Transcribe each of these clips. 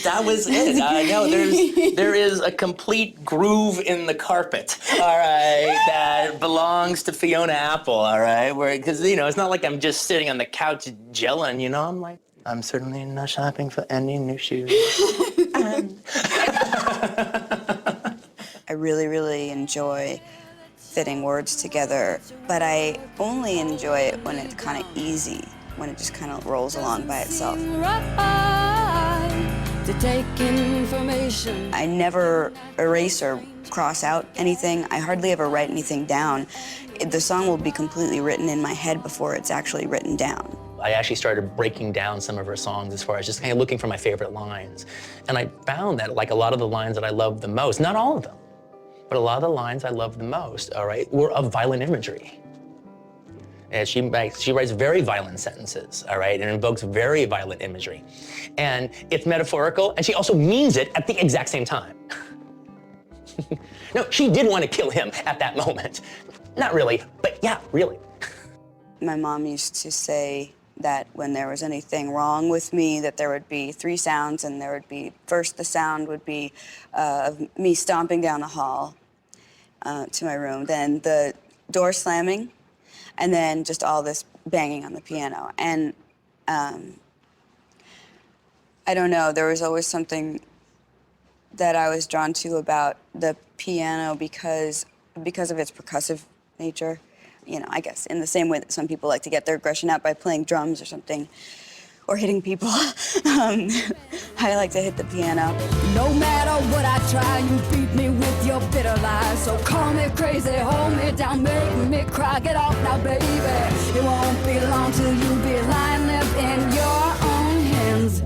That was it. No, there is a complete groove in the carpet, all right, that belongs to Fiona Apple, all right? Because, it's not like I'm just sitting on the couch gelling, I'm like, I'm certainly not shopping for any new shoes. I really, really enjoy fitting words together, but I only enjoy it when it's kind of easy, when it just kind of rolls along by itself. To take information. I never erase or cross out anything. I hardly ever write anything down. The song will be completely written in my head before it's actually written down. I actually started breaking down some of her songs as far as just kind of looking for my favorite lines. And I found that like a lot of the lines that I love the most, not all of them, but a lot of the lines I love the most, all right, were of violent imagery. And she writes very violent sentences, all right, and invokes very violent imagery. And it's metaphorical, and she also means it at the exact same time. No, she did want to kill him at that moment. Not really, but yeah, really. My mom used to say that when there was anything wrong with me, that there would be 3 sounds, and there would be, first the sound would be of me stomping down the hall to my room, then the door slamming, and then just all this banging on the piano. And I don't know, there was always something that I was drawn to about the piano because of its percussive nature. I guess in the same way that some people like to get their aggression out by playing drums or something, or hitting people. I like to hit the piano. No matter what I try, you beat me with your bitter lies. So call me crazy, hold me down, make me cry. Get off now, baby. It won't be long till you be lying left in your own hands.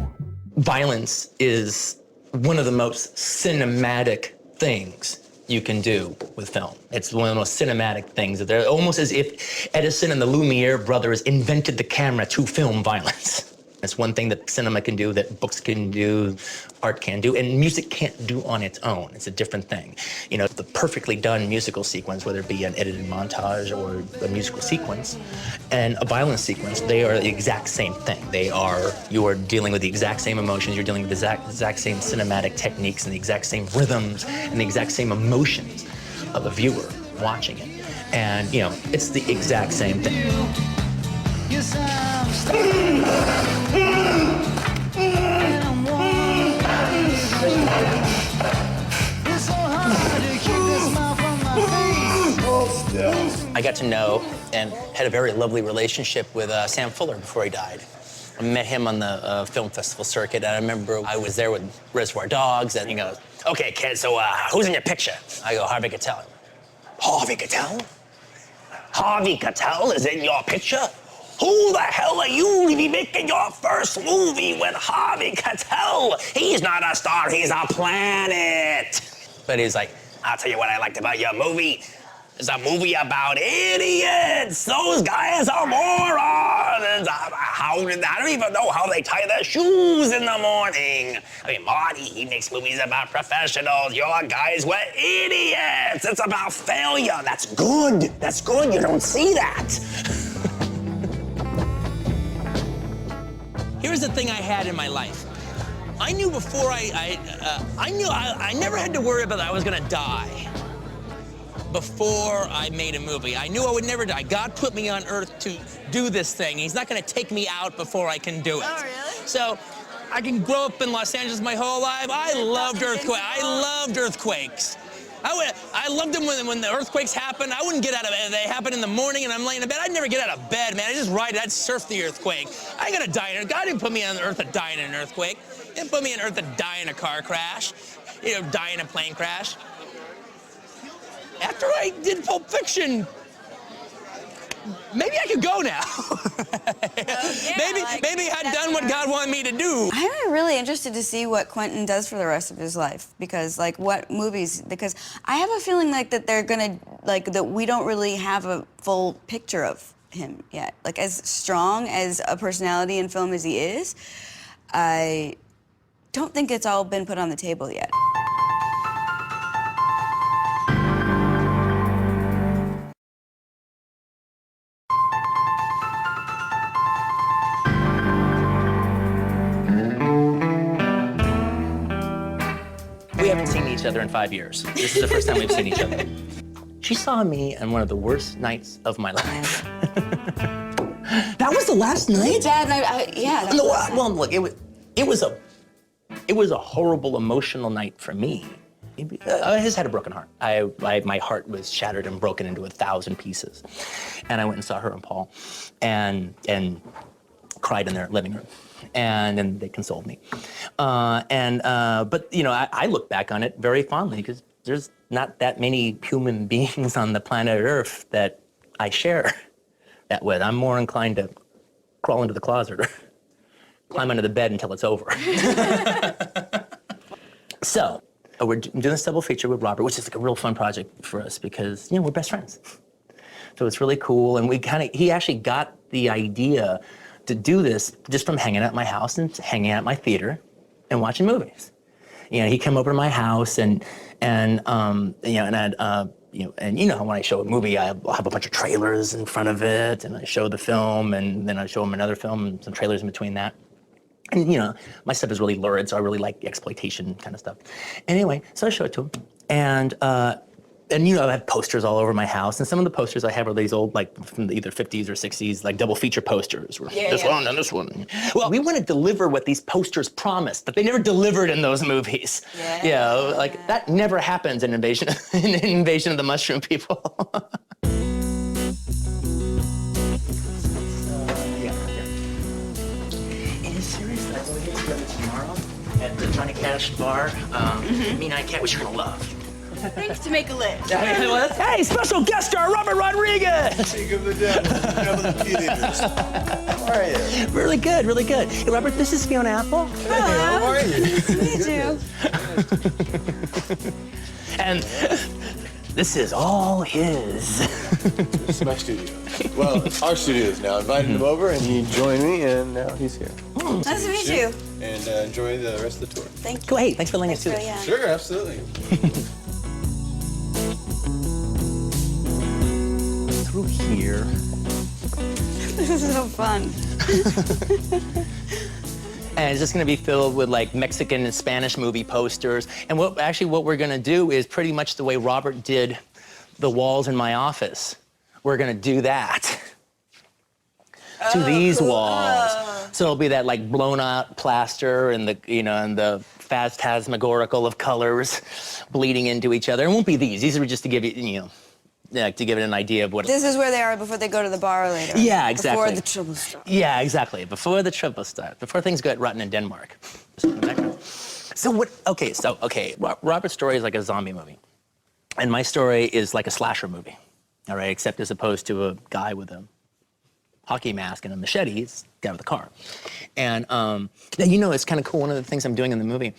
Violence is one of the most cinematic things you can do with film. It's one of the most cinematic things. They're almost as if Edison and the Lumiere brothers invented the camera to film violence. It's one thing that cinema can do, that books can do, art can do, and music can't do on its own. It's a different thing. The perfectly done musical sequence, whether it be an edited montage or a musical sequence, and a violence sequence, they are the exact same thing. You are dealing with the exact same emotions, you're dealing with the exact same cinematic techniques and the exact same rhythms and the exact same emotions of a viewer watching it. And, it's the exact same thing. I got to know and had a very lovely relationship with Sam Fuller before he died. I met him on the film festival circuit, and I remember I was there with Reservoir Dogs, and he goes, "Okay, kid, so who's in your picture?" I go, "Harvey Keitel." "Harvey Keitel? Harvey Keitel is in your picture? Who the hell are you to be making your first movie with Harvey Keitel? He's not a star, he's a planet." But he's like, "I'll tell you what I liked about your movie. It's a movie about idiots. Those guys are morons. I don't even know how they tie their shoes in the morning. I mean, Marty, he makes movies about professionals. Your guys were idiots. It's about failure. That's good. That's good. You don't see that." Here's the thing I had in my life. I knew before I never had to worry about that I was gonna die before I made a movie. I knew I would never die. God put me on earth to do this thing. He's not gonna take me out before I can do it. Oh, really? So I can grow up in Los Angeles my whole life. I loved earthquakes. I loved them when the earthquakes happened. I wouldn't get out of bed. They happened in the morning and I'm laying in bed. I'd never get out of bed, man. I'd just ride it. I'd surf the earthquake. I ain't gonna die in it. God didn't put me on earth to die in an earthquake. He didn't put me on earth to die in a car crash, die in a plane crash. After I did Pulp Fiction, maybe I could go now. Maybe I'd done what God wanted me to do. I'm really interested to see what Quentin does for the rest of his life, because what movies, because I have a feeling that they're gonna, that we don't really have a full picture of him yet. As strong as a personality in film as he is, I don't think it's all been put on the table yet. haven't seen each other in 5 years. This is the first time we've seen each other. She saw me on one of the worst nights of my life. That was the last night? Dad, yeah. No, well, look, it was a horrible emotional night for me. I just had a broken heart. My heart was shattered and broken into 1,000 pieces. And I went and saw her and Paul and cried in their living room. And then they consoled me. But, you know, I look back on it very fondly because there's not that many human beings on the planet Earth that I share that with. I'm more inclined to crawl into the closet or climb under the bed until it's over. So, we're doing this double feature with Robert, which is like a real fun project for us because, you know, we're best friends. So it's really cool, and he actually got the idea to do this just from hanging out at my house and hanging out at my theater and watching movies. You know, he came over to my house and when I show a movie, I'll have a bunch of trailers in front of it, and I show the film, and then I show him another film and some trailers in between that. And, you know, my stuff is really lurid, so I really like exploitation kind of stuff. Anyway, so I show it to him, and you know, I have posters all over my house, and some of the posters I have are these old, like, from either 50s or 60s, like, double feature posters. This one and this one. Well, we want to deliver what these posters promised, but they never delivered in those movies. Yeah. You know, like, that never happens in Invasion of the Mushroom People. Tomorrow at the Johnny Cash bar. Me and I Cat, which you're gonna love. Thanks to make a list. Hey, special guest star Robert Rodriguez. Hey, give it How are you? Really good, really good. Hey, Robert, this is Fionna Apple. Hey, how are you? Nice to meet you. And this is all his. This is my studio. Well, it's our studios now. I invited him over, and he joined me, and now he's here. Nice to meet you. And enjoy the rest of the tour. Thank you. Cool. Hey, thanks for letting us do this. Yeah. Sure, absolutely. Through here. This is so fun. And it's just gonna be filled with like Mexican and Spanish movie posters. And what we're gonna do is pretty much the way Robert did the walls in my office. We're gonna do that to these walls. So it'll be that like blown out plaster and the phantasmagorical of colors bleeding into each other. It won't be these. These are just to give you, to give it an idea of what. This is where they are before they go to the bar later. Yeah, exactly. Before the trouble starts. Yeah, exactly. Before the trouble starts. Before things get rotten in Denmark. Robert's story is like a zombie movie. And my story is like a slasher movie. All right, except as opposed to a guy with a hockey mask and a machete, it's a guy with a car. And now, you know, it's kind of cool. One of the things I'm doing in the movie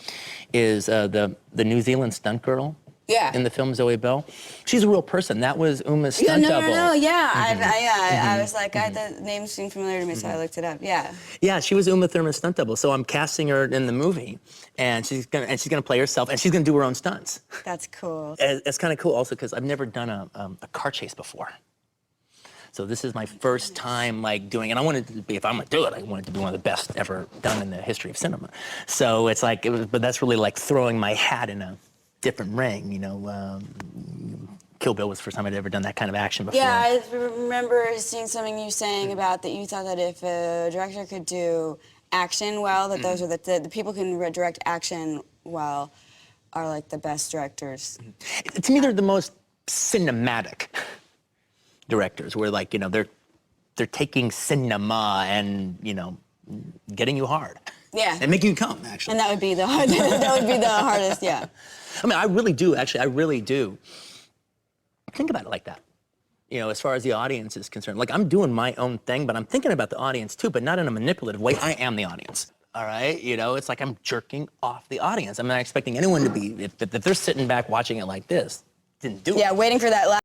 is the New Zealand stunt girl. Yeah. In the film, Zoe Bell. She's a real person. That was Uma's stunt double. Yeah. I was like, the name seemed familiar to me, so I looked it up. Yeah. Yeah, she was Uma Thurman's stunt double. So I'm casting her in the movie, and she's gonna play herself, and she's gonna do her own stunts. That's cool. And it's kind of cool also because I've never done a car chase before. So this is my first time like doing, and I wanted to be, if I'm gonna do it, I want it to be one of the best ever done in the history of cinema. So it's like, but that's really like throwing my hat in a different ring, you know. Kill Bill was the first time I'd ever done that kind of action before. Yeah, I remember seeing something you saying about that you thought that if a director could do action well, that those are the people who can direct action well are like the best directors. To me, they're the most cinematic directors, where like, you know, they're taking cinema and, you know, getting you hard. Yeah. And making you come, actually. And that would be the hardest, yeah. I mean, I really do think about it like that. You know, as far as the audience is concerned. Like, I'm doing my own thing, but I'm thinking about the audience too, but not in a manipulative way. I am the audience, all right? You know, it's like I'm jerking off the audience. I'm not expecting anyone to be, if they're sitting back watching it like this, didn't do it. Yeah, waiting for that